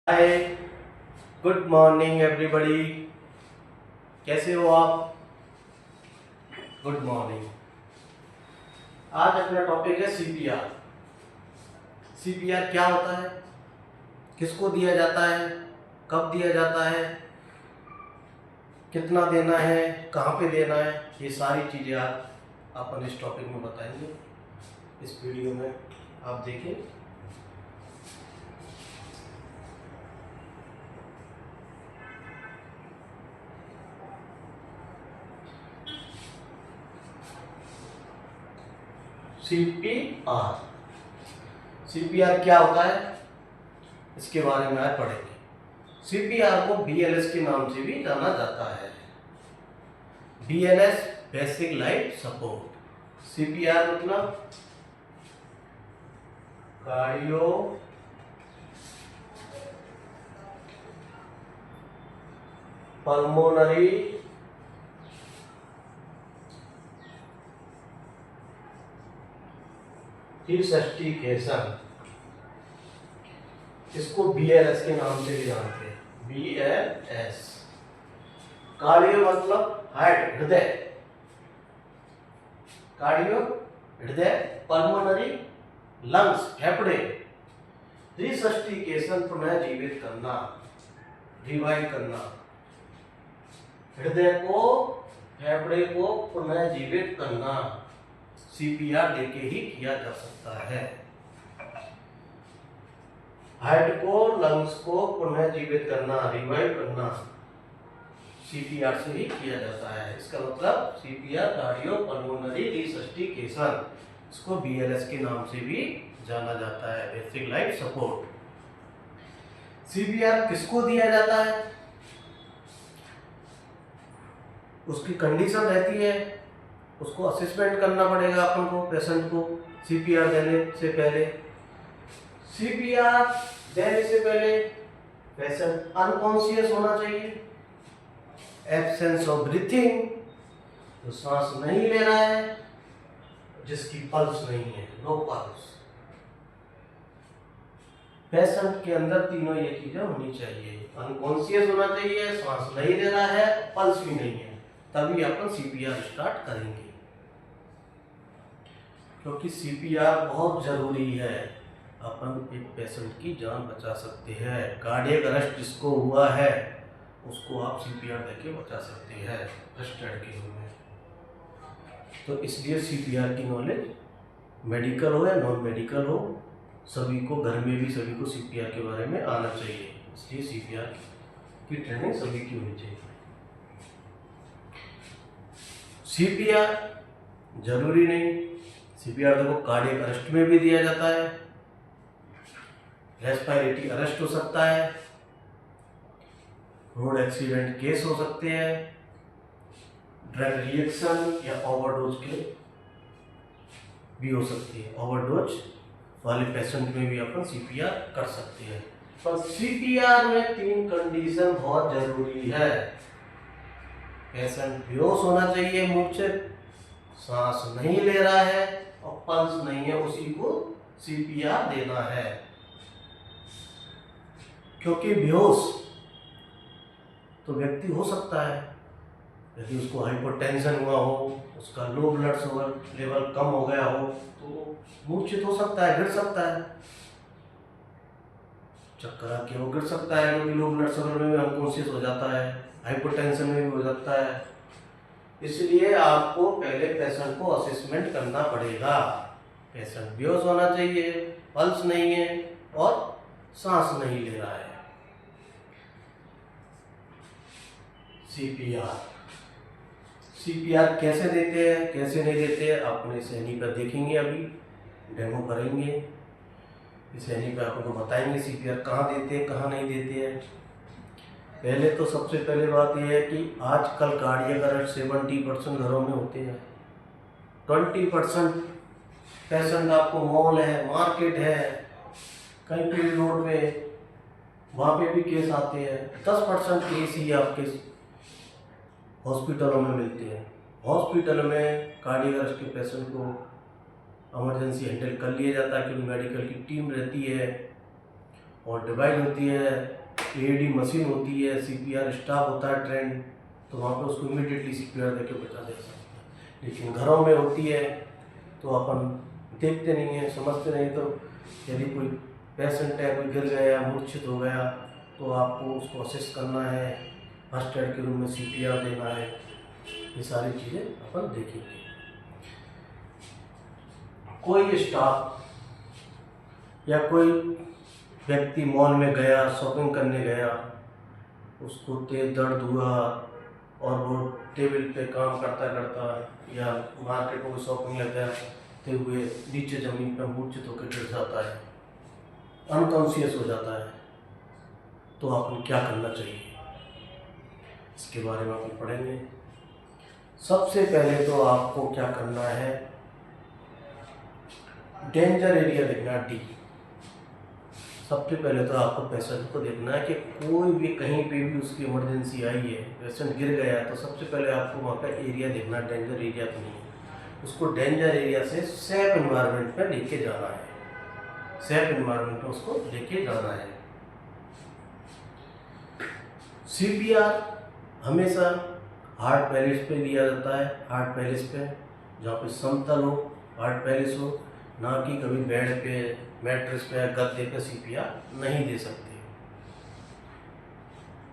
हाय, good morning everybody. कैसे हो आप? Good morning. आज अपना टॉपिक है सीपीआर। सीपीआर क्या होता है, किसको दिया जाता है, कब दिया जाता है, कितना देना है, कहाँ पे देना है, ये सारी चीज़ें आज अपन इस टॉपिक में बताएंगे। इस वीडियो में आप देखें। सीपीआर, सीपीआर क्या होता है इसके बारे में आज पढ़ेंगे। सीपीआर को बीएलएस के नाम से भी जाना जाता है। BLS basic life support. CPR मतलब कार्डियो पल्मोनरी रिसस्टिकेशन, इसको बीएलएस के नाम से भी जानते हैं। बीएलएस। कार्डियो मतलब हार्ट, हृदय। कार्डियो हृदय, पल्मोनरी लंग्स, फेफड़े, रिसस्टिकेशन पुनः जीवित करना, रिवाइव करना। हृदय को, फेफड़े को पुनः जीवित करना सीपीआर देके ही किया जा सकता है। हार्ट को, लंग्स को पुनः जीवित करना, रिवाइव करना सीपीआर से ही किया जाता है। इसका मतलब सीपीआर कार्डियो पल्मोनरी रिसस्टिकेशन, इसको बीएलएस के नाम से भी जाना जाता है, बेसिक लाइफ सपोर्ट। सीपीआर किसको दिया जाता है, उसकी कंडीशन रहती है, उसको असेसमेंट करना पड़ेगा अपन को, पेशेंट को सीपीआर देने से पहले। सीपीआर देने से पहले पेशेंट अनकॉन्शियस होना चाहिए, एब्सेंस ऑफ ब्रीथिंग, तो सांस नहीं ले रहा है, जिसकी पल्स नहीं है, नो पल्स। पेशेंट के अंदर तीनों ये चीजें होनी चाहिए, अनकॉन्शियस होना चाहिए, सांस नहीं ले रहा है, पल्स भी नहीं है, तभी अपन सीपीआर स्टार्ट करेंगे। क्योंकि सीपीआर बहुत जरूरी है, अपन एक पेशेंट की जान बचा सकते हैं। कार्डियक अरेस्ट जिसको हुआ है उसको आप सीपीआर देके बचा सकते हैं फर्स्ट एड के रूप में। तो इसलिए सीपीआर की नॉलेज मेडिकल हो या नॉन मेडिकल हो, सभी को घर में भी सभी को सीपीआर के बारे में आना चाहिए। इसलिए सीपीआर की ट्रेनिंग सभी की होनी चाहिए। सीपीआर जरूरी नहीं, सीपीआर देखो कार्डियक अरेस्ट में भी दिया जाता है, रेस्पिरेटरी अरेस्ट हो सकता है, रोड एक्सीडेंट केस हो सकते हैं, ड्रग रिएक्शन या ओवरडोज के भी हो सकती है। ओवरडोज वाले पेशेंट में भी अपन सीपीआर कर सकते हैं। पर सीपीआर में 3 कंडीशन बहुत जरूरी है। पेशेंट बेहोश होना चाहिए, मूर्छित, सांस नहीं ले रहा है और पल्स नहीं है, उसी को सीपीआर देना है। क्योंकि बेहोश तो व्यक्ति हो सकता है, यदि उसको हाइपरटेंशन हुआ हो, उसका लो ब्लड शुगर लेवल कम हो गया हो, तो मूर्छित हो सकता है, गिर सकता है, चक्कर आके वो गिर सकता है, क्योंकि लो ब्लड शुगर में भी अनकॉन्शियस हो जाता है, हाइपरटेंशन में भी हो जाता है। इसलिए आपको पहले पेशेंट को असेसमेंट करना पड़ेगा। पेशेंट बेहोश होना चाहिए, पल्स नहीं है और सांस नहीं ले रहा है। सीपीआर, सीपीआर कैसे देते हैं कैसे नहीं देते हैं अपने सैनी पर देखेंगे, अभी डेमो करेंगे। इस सैनी पर आपको बताएंगे सीपीआर कहाँ देते हैं कहाँ नहीं देते हैं। पहले तो सबसे पहले बात यह है कि आजकल कार्डियक अरेस्ट 70% घरों में होते हैं। 20% पेशेंट आपको मॉल है, मार्केट है, कहीं पे रोड पे, वहाँ पे भी केस आते हैं। 10% केस ही आपके हॉस्पिटलों में मिलते हैं। हॉस्पिटल में कार्डियक अरेस्ट के पेशेंट को इमरजेंसी हैंडल कर लिया जाता है, क्योंकि मेडिकल की टीम रहती है और डिवाइस होती है, एडी मशीन होती है, सीपीआर स्टाफ होता है ट्रेंड, तो वहाँ पे उसको इमीडिएटली सीपीआर देके बचा दे सकते हैं। लेकिन घरों में होती है तो अपन देखते नहीं हैं, समझते नहीं। तो यदि कोई पेशेंट है, कोई गिर गया, मूर्छित हो गया, तो आपको उसको असिस्ट करना है, फर्स्ट एड के रूम में सीपीआर देना है, ये सारी चीज़ें अपन देखेंगे। कोई स्टाफ या कोई व्यक्ति मॉल में गया, शॉपिंग करने गया, उसको तेज दर्द हुआ और वो टेबल पे काम करता करता या मार्केट में शॉपिंग लग जाते हुए नीचे ज़मीन पर मूर्छित होकर गिर जाता है, अनकॉन्शियस हो जाता है, तो आपको क्या करना चाहिए, इसके बारे में अपन पढ़ेंगे। सबसे पहले तो आपको क्या करना है, डेंजर एरिया देखना, डी। सबसे पहले तो आपको पेशेंट को देखना है कि कोई भी कहीं पे भी उसकी इमरजेंसी आई है, पेशेंट गिर गया है, तो सबसे पहले आपको वहाँ का एरिया देखना, डेंजर एरिया तो नहीं है। उसको डेंजर एरिया से सेफ एनवायरनमेंट में लेके जाना है, सेफ एनवायरनमेंट में उसको लेके जाना है। सीपीआर हमेशा हार्ट पैलेस पे दिया जाता है, हार्ट पैलेस पे, जहाँ पे समतल हो, हार्ट पैलेस हो, ना कि कभी बेड पे, मैट्रेस पे, गद्दे पे सीपीआर नहीं दे सकते।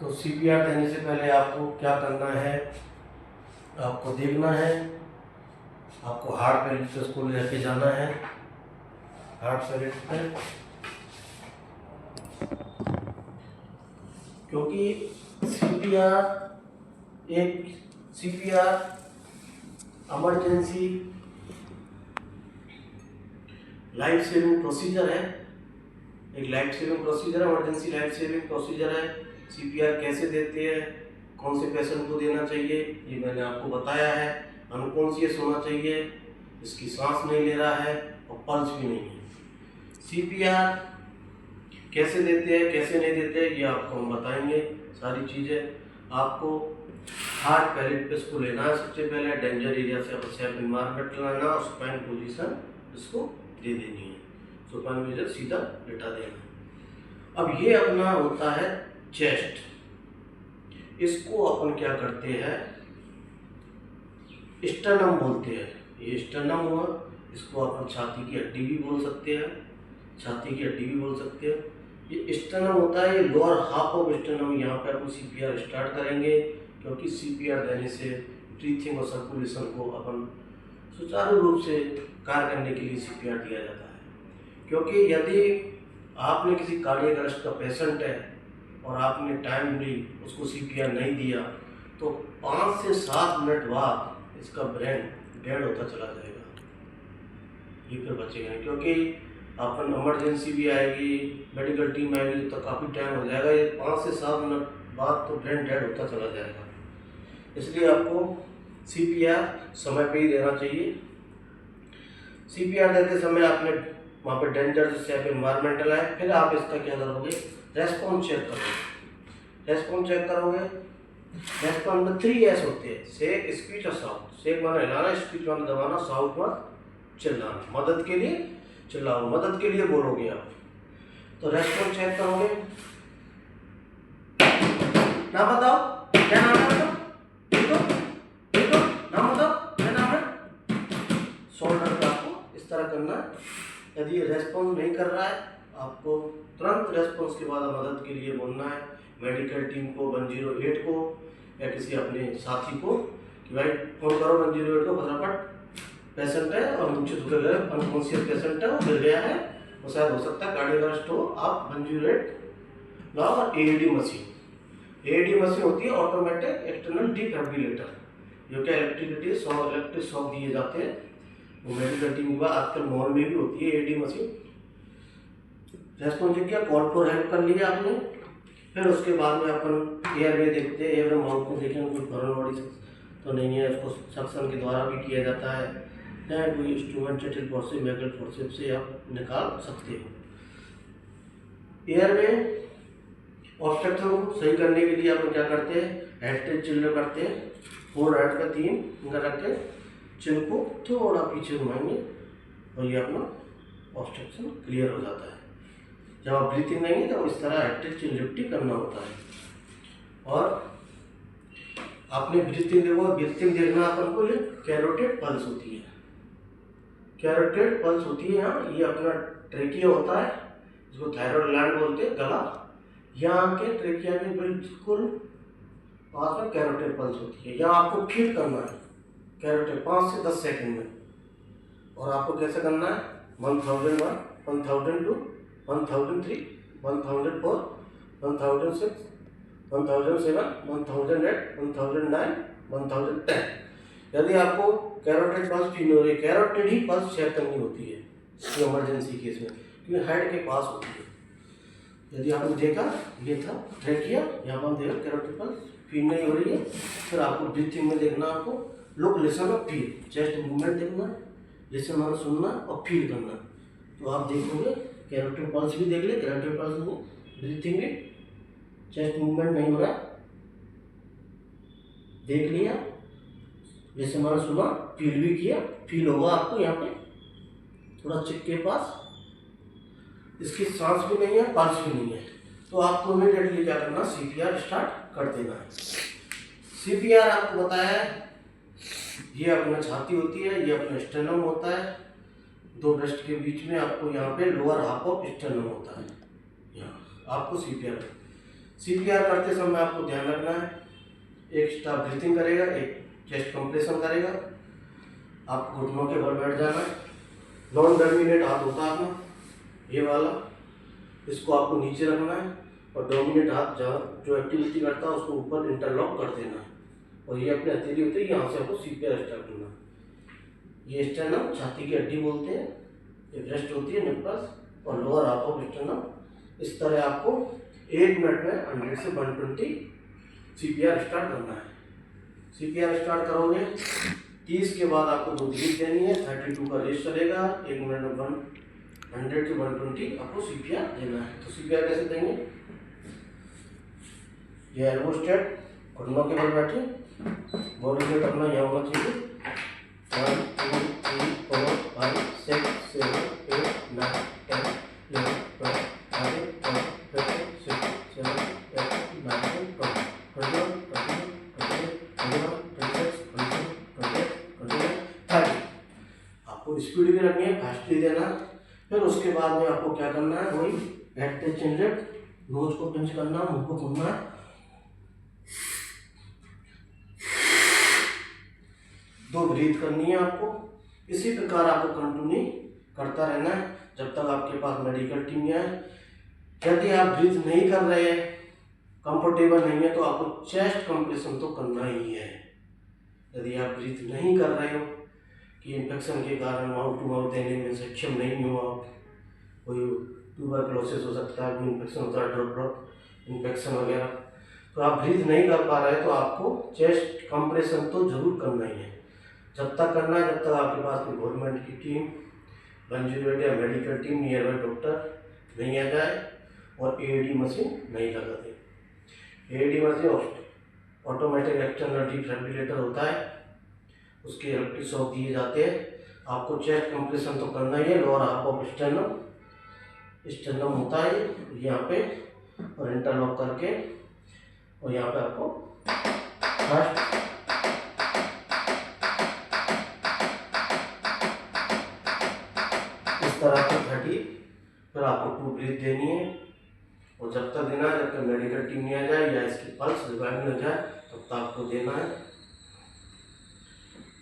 तो सीपीआर देने से पहले आपको क्या करना है, आपको देखना है, आपको हार्ट पैलेस पे उसको लेके जाना है, हार्ट पैलेस पे, क्योंकि CPR emergency life saving procedure है, एक life saving procedure, emergency life saving procedure है। सीपीआर कैसे देते हैं, कौन से पेशेंट को देना चाहिए, ये मैंने आपको बताया है। अनकॉन्शियस होना चाहिए, इसकी सांस नहीं ले रहा है और पल्स भी नहीं है। सीपीआर कैसे देते हैं, कैसे नहीं देते, ये आपको हम बताएंगे सारी चीज़ें। आपको हार्ट पैलेट पे इसको लेना है, सबसे पहले डेंजर एरिया से आपको सेफ एनवायरनमेंट लाना, सुपाइन पोजीशन इसको दे देनी है, सुपाइन में सीधा लेटा देना। अब ये अपना होता है चेस्ट, इसको अपन क्या करते हैं, स्टर्नम बोलते हैं। ये स्टर्नम हुआ, इसको अपन छाती की हड्डी भी बोल सकते हैं, छाती की हड्डी भी बोल सकते हैं। ये स्टर्नम होता है, ये लोअर हाफ ऑफ स्टर्नम, यहाँ पे अपन सीपीआर स्टार्ट करेंगे, क्योंकि सीपीआर देने से ब्रीथिंग और सर्कुलेशन को अपन सुचारू रूप से कार्य करने के लिए सीपीआर दिया जाता है। क्योंकि यदि आपने किसी कार्डियक अरेस्ट का पेशेंट है और आपने टाइमली उसको सीपीआर नहीं दिया, तो 5 से 7 मिनट बाद इसका ब्रेन डेड होता चला जाएगा, ये फिर बचेगा नहीं। क्योंकि अपन इमरजेंसी भी आएगी, मेडिकल टीम आएगी, तो काफ़ी टाइम हो जाएगा, ये 5 से 7 मिनट बाद तो ब्रेन डेड होता चला जाएगा। इसलिए आपको सीपीआर समय पे ही देना चाहिए। सीपीआर देते समय आपने वहाँ पे डेंजर से सेफ एनवायरमेंटल है, फिर आप इसका क्या करोगे, रेस्पॉन्स चेक करोगे। रेस्पॉन्स चेक करोगे, रेस्पॉन्स में 3S होते हैं, शेक, स्पीच और साउथ। शेक माना हिलाना, स्पीच माना दबाना, साउथ माना चिल्लाना। मदद के लिए चिल्लाओ, मदद के लिए बोलोगे आप। तो रेस्पॉन्स चेक करोगे, नाम बताओ, क्या नाम है, नाम बताओ, क्या नाम है। शोल्डर पे आपको इस तरह करना है। यदि रेस्पॉन्स नहीं कर रहा है, आपको तुरंत रेस्पॉन्स के बाद मदद के लिए बोलना है मेडिकल टीम को, 108 को, या किसी अपने साथी को कि भाई फोन करो 108 को, फटाफट पेशेंट है और नीचे झुके गए, अनकॉन्शियस पेशेंट है, वो गिर गया है, वो शायद हो सकता है कार्डियक अरेस्ट हो, आप 108 लाओ। और एडी मशीन, एडी मशीन होती है ऑटोमेटिक एक्सटर्नल डिफिब्रिलेटर, जो क्या इलेक्ट्रिक शॉक दिए जाते हैं, वो मेडिकल टीम के बाद आजकल मॉल में भी होती है एडी मशीन। रेस्पॉन्स किया, कॉल फॉर हेल्प कर लिया आपने, फिर उसके बाद में अपन एयरवे देखते हैं, एयरवे माउथ को देखेंगे कोई फॉरेन बॉडी तो नहीं है, उसको सक्शन के द्वारा भी किया जाता है, या कोई इंस्ट्रूमेंट जटिल फोर्सेप, मैगल फोर्सेप से आप निकाल सकते हो। एयरवे ऑब्स्ट्रक्शन को सही करने के लिए अपन क्या करते हैं, हेड चिल्ड करते हैं, 4 हेड का 3 फिंगर रख के चिन को थोड़ा पीछे घुमाएंगे और ये अपना ऑब्स्ट्रक्शन क्लियर हो जाता है। जब आप ब्रीथिंग लेंगे तो इस तरह एक्टिव चेन लिफ्टिंग करना होता है। और आपने ब्रीथिंग देखना अपन को, ये कैरोटिड पल्स होती है। कैरोटिड पल्स होती है यहाँ, ये अपना ट्रेकिया होता है जिसको थायराइड ग्लैंड बोलते हैं, गला। यहाँ के ट्रेकिया के बिल्कुल पास में कैरोटिड पल्स होती है। यहाँ आपको फील करना है कैरोटिड 5 से 10 सेकंड में। और आपको कैसे करना है, 1001, 1002, 1003, 1004, 1006, 1007, 1008, 1009, 1010। यदि आपको कैरोटिड पल्स फील हो रही है, कैरोटिड ही पल्स चेक करनी होती है इमरजेंसी केस में, क्योंकि हेड के पास होती है। यदि आपने देखा ये था ट्रेकिया, यहाँ पर देखा कैरोटिड पल्स फील नहीं हो रही है, फिर आपको ब्रीथिंग में देखना, आपको लुक, लिसन और फील, चेस्ट मूवमेंट देखना, लिसन और सुनना और फील करना। तो आप देखोगे कैरोटिड पल्स भी देख ले, कैरोटिड पल्स में ब्रीथिंग में चेस्ट मूवमेंट नहीं हो रहा, देख लिया, लिसन और सुना, फील भी किया, फील होगा आपको यहाँ पे थोड़ा चिक के पास, इसकी सांस भी नहीं है, पल्स भी नहीं है। तो आपको इमीडिएटली क्या करना, सीपीआर स्टार्ट कर देना है। सीपीआर आपको बताया है, ये अपना छाती होती है, ये अपना स्टेर्नम होता है, दो ब्रेस्ट के बीच में आपको यहाँ पे लोअर हाफ ऑफ स्टेर्नम होता है। यहाँ आपको सीपीआर करते समय आपको ध्यान रखना है, एक स्टाफ ब्रीथिंग करेगा, एक चेस्ट कंप्रेशन करेगा, आपको घुटनों के बल बैठ जाना है। नॉन डोमिनेट हाथ होता है अपना ये वाला, इसको आपको नीचे रखना है, और डोमिनेट हाथ जहाँ जो एक्टिविटी करता है उसको ऊपर इंटरलॉक कर देना है, और ये अपनी हथेली होती है, यहाँ से आपको सीपीआर स्टार्ट करना है। ये स्टेर्नम छाती की हड्डी बोलते हैं, ये ब्रेस्ट होती है निप्पल्स, और लोअर हाफ ऑफ स्टेर्नम। इस तरह आपको 1 मिनट में 100 से 120 सीपीआर स्टार्ट करना है। सीपीआर स्टार्ट करोगे 30 के बाद आपको 2 ब्रीथ देनी है, 32 का रेस्ट चलेगा, 1 मिनट में 100 से 120 आपको सीपीआर देना है। तो सीपीआर कैसे देंगे, ये एल्बो स्ट्रेट, घुटनों के बल बैठे, बॉडी वेट अपना यहाँ होना चाहिए। 1 2 3 4 5 6 7 8 9 10 11 12 13 14 15 16 17 18 19 20 21 22 23 24 25 26 27 28 29 30। आपको स्पीड भी रखनी है, फास्टली देना। फिर उसके बाद में आपको क्या करना है, वही एक्टिव चेन लिफ्ट, नोज को पिंच करना, मुंह को घूमना है, दो ब्रीथ करनी है आपको। इसी प्रकार आपको कंटिन्यू करता रहना है जब तक आपके पास मेडिकल टीम नहीं आए। यदि आप ब्रीथ नहीं कर रहे हैं, कंफर्टेबल नहीं है, तो आपको चेस्ट कंप्रेशन तो करना ही है। यदि आप ब्रीथ नहीं कर रहे हो कि इन्फेक्शन के कारण माउथ टू माउथ देने में सक्षम नहीं हो, आप कोई ट्यूबरक्लोसिस हो सकता है, कोई इन्फेक्शन होता है, ड्रॉप इन्फेक्शन वगैरह, तो आप ब्रीथ नहीं कर पा रहे, तो आपको चेस्ट कंप्रेशन तो जरूर करना ही है। जब तक करना है जब तक आपके पास कोई गवर्नमेंट की टीम, कंज्यूमेट या medical team, nearby doctor नहीं आ जाए और एडी मशीन नहीं लगा दे। AD machine automatic external defibrillator होता है, उसके इलेक्ट्रिक शॉक दिए जाते हैं। आपको चेस्ट कंप्रेशन तो करना ही है, लोअर हाफ ऑफ स्टेर्नम होता है यहाँ पे, और इंटरलॉक करके, और यहाँ पे आपको फर्स्ट इस तरह की 30, फिर आपको 2 ब्रीथ देनी है, और जब तक देना है जब तक मेडिकल टीम नहीं आ जाए या इसकी पल्स रिवाइव नहीं हो जाए तब तक आपको देना है।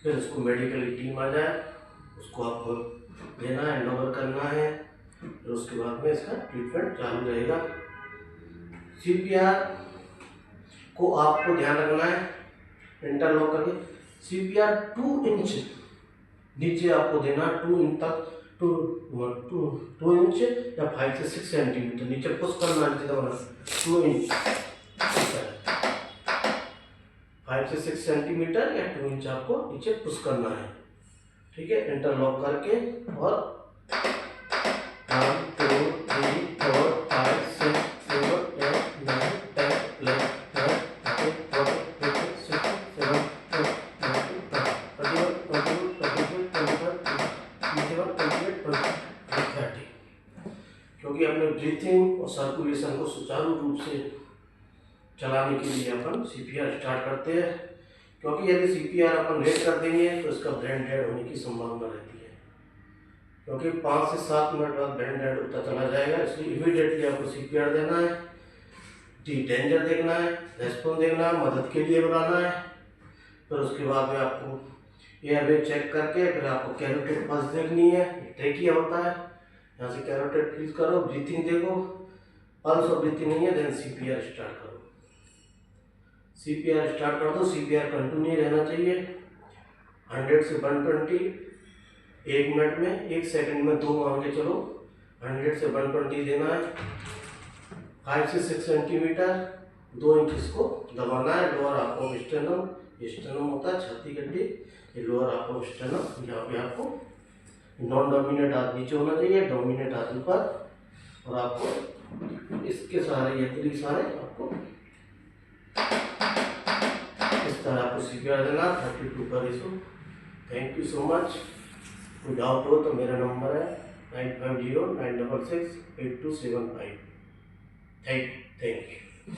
फिर उसको मेडिकल टीम आ जाए, उसको आपको देना है, हैंडओवर करना है, फिर उसके बाद में इसका ट्रीटमेंट चालू रहेगा। सीपीआर को आपको ध्यान रखना है, इंटरलॉक करके सीपीआर 2 इंच नीचे आपको देना, 2 इंच तक, 2 इंच या 5 से 6 सेंटीमीटर नीचे पुश करना है, 2 इंच 5 से 6 सेंटीमीटर या 2 इंच आपको नीचे पुश करना है, ठीक है। इंटरलॉक करके, और 1 2 3 4 5 6 7 8 9 10 11 12 13 14 15 16 17 18 19 20 21 22 23 24 25 26 27 28 29 30। क्योंकि अपने ब्रीथिंग रूप से चलाने के लिए अपन CPR स्टार्ट करते हैं, क्योंकि यदि CPR अपन लेट कर देंगे तो इसका ब्रेन डेड होने की संभावना रहती है, क्योंकि 5 से 7 मिनट बाद ब्रेन डेड होता चला जाएगा। इसलिए इमीडिएटली आपको CPR देना है, डेंजर देखना है, रेस्पॉन्स देखना है, मदद के लिए बुलाना है। फिर उसके बाद में आपको एयरवे चेक करके फिर आपको कैरोटिड पल्स देखनी है, ट्रेकिया होता है, यहाँ से कैरोटिड फील करो, ब्रीथिंग देखो, पल्स और ब्रीथिंग नहीं है देन CPR स्टार्ट करो। CPR स्टार्ट कर दो। CPR कंटिन्यू रहना चाहिए 100 से 120, 1 मिनट में 1 सेकंड में 2 मान के चलो, 100 से 120 देना है। 5 से 6 सेंटीमीटर 2 इंच इसको दबाना है। Lower half of stannum, stannum होता है छाती गड्डी, ये लोअर हाफ ऑफ स्टेनम। यहाँ पे आपको नॉन डोमिनेट हाथ नीचे होना चाहिए, डोमिनेट हाथ ऊपर, और आपको इसके सहारे या त्रि सहारे आपको इस तरह आपको CPR देना 32 का ratio. Thank you so much. कोई डाउट हो तो मेरा नंबर है 9509668275। Thank you.